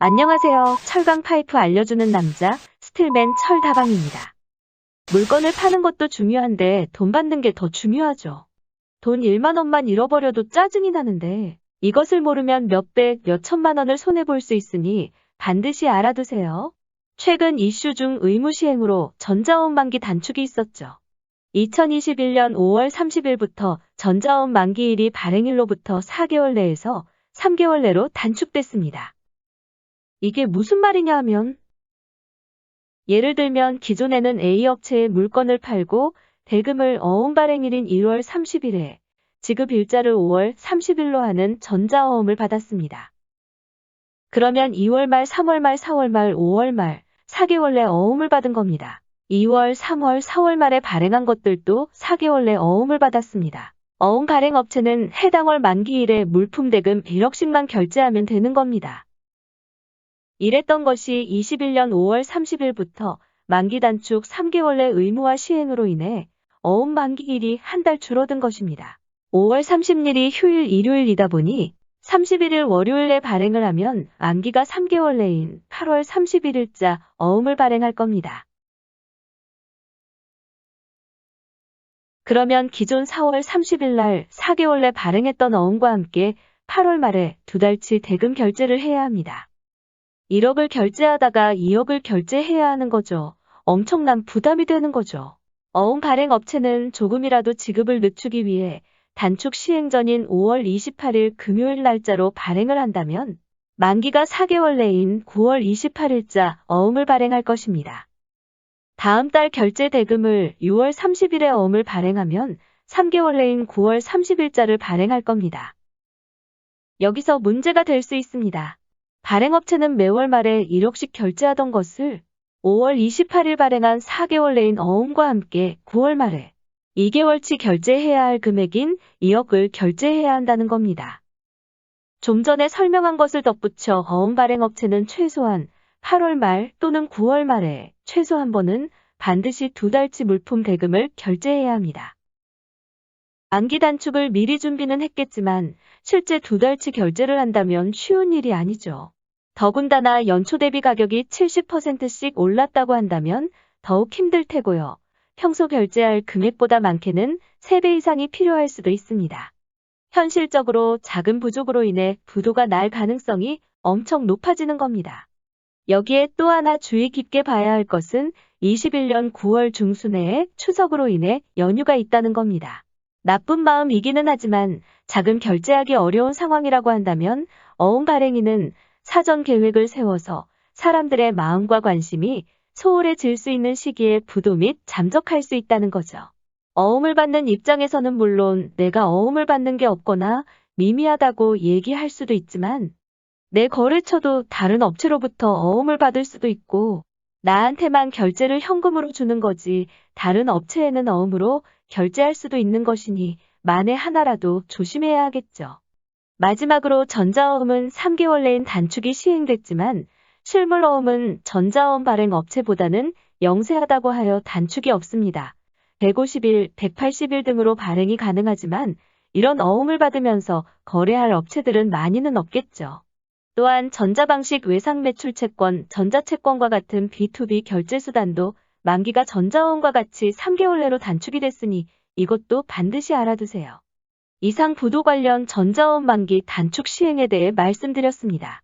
안녕하세요. 철강 파이프 알려주는 남자, 스틸맨 철다방입니다. 물건을 파는 것도 중요한데 돈 받는 게 더 중요하죠. 돈 1만 원만 잃어버려도 짜증이 나는데 이것을 모르면 몇백, 몇천만 원을 손해볼 수 있으니 반드시 알아두세요. 최근 이슈 중 의무 시행으로 전자어음 만기 단축이 있었죠. 2021년 5월 30일부터 전자어음 만기일이 발행일로부터 4개월 내에서 3개월 내로 단축됐습니다. 이게 무슨 말이냐 하면, 예를 들면 기존에는 A 업체에 물건을 팔고 대금을 어음 발행일인 1월 30일에 지급 일자를 5월 30일로 하는 전자어음을 받았습니다. 그러면 2월 말, 3월 말, 4월 말, 5월 말 4개월 내 어음을 받은 겁니다. 2월, 3월, 4월 말에 발행한 것들도 4개월 내 어음을 받았습니다. 어음 발행 업체는 해당 월 만기일에 물품 대금 1억씩만 결제하면 되는 겁니다. 이랬던 것이 21년 5월 30일부터 만기 단축 3개월 내 의무화 시행으로 인해 어음 만기일이 한 달 줄어든 것입니다. 5월 30일이 휴일 일요일이다 보니 31일 월요일에 발행을 하면 만기가 3개월 내인 8월 31일자 어음을 발행할 겁니다. 그러면 기존 4월 30일 날 4개월 내 발행했던 어음과 함께 8월 말에 두 달치 대금 결제를 해야 합니다. 1억을 결제하다가 2억을 결제해야 하는 거죠. 엄청난 부담이 되는 거죠. 어음 발행 업체는 조금이라도 지급을 늦추기 위해 단축 시행 전인 5월 28일 금요일 날짜로 발행을 한다면 만기가 4개월 내인 9월 28일자 어음을 발행할 것입니다. 다음 달 결제 대금을 6월 30일에 어음을 발행하면 3개월 내인 9월 30일자를 발행할 겁니다. 여기서 문제가 될 수 있습니다. 발행업체는 매월 말에 1억씩 결제하던 것을 5월 28일 발행한 4개월 내인 어음과 함께 9월 말에 2개월치 결제해야 할 금액인 2억을 결제해야 한다는 겁니다. 좀 전에 설명한 것을 덧붙여 어음 발행업체는 최소한 8월 말 또는 9월 말에 최소 한 번은 반드시 두 달치 물품 대금을 결제해야 합니다. 만기 단축을 미리 준비는 했겠지만 실제 두 달치 결제를 한다면 쉬운 일이 아니죠. 더군다나 연초 대비 가격이 70%씩 올랐다고 한다면 더욱 힘들 테고요. 평소 결제할 금액보다 많게는 3배 이상이 필요할 수도 있습니다. 현실적으로 자금 부족으로 인해 부도가 날 가능성이 엄청 높아지는 겁니다. 여기에 또 하나 주의 깊게 봐야 할 것은 21년 9월 중순에 추석으로 인해 연휴가 있다는 겁니다. 나쁜 마음이기는 하지만 자금 결제하기 어려운 상황이라고 한다면 어음 발행인은 사전 계획을 세워서 사람들의 마음과 관심이 소홀해질 수 있는 시기에 부도 및 잠적할 수 있다는 거죠. 어음을 받는 입장에서는 물론 내가 어음을 받는 게 없거나 미미하다고 얘기할 수도 있지만 내 거래처도 다른 업체로부터 어음을 받을 수도 있고 나한테만 결제를 현금으로 주는 거지 다른 업체에는 어음으로 결제할 수도 있는 것이니 만에 하나라도 조심해야 하겠죠. 마지막으로 전자어음은 3개월 내인 단축이 시행됐지만 실물어음은 전자어음 발행 업체보다는 영세하다고 하여 단축이 없습니다. 150일, 180일 등으로 발행이 가능하지만 이런 어음을 받으면서 거래할 업체들은 많이는 없겠죠. 또한 전자방식 외상매출채권, 전자채권과 같은 B2B 결제수단도 만기가 전자어음과 같이 3개월 내로 단축이 됐으니 이것도 반드시 알아두세요. 이상 부도 관련 전자어음 만기 단축 시행에 대해 말씀드렸습니다.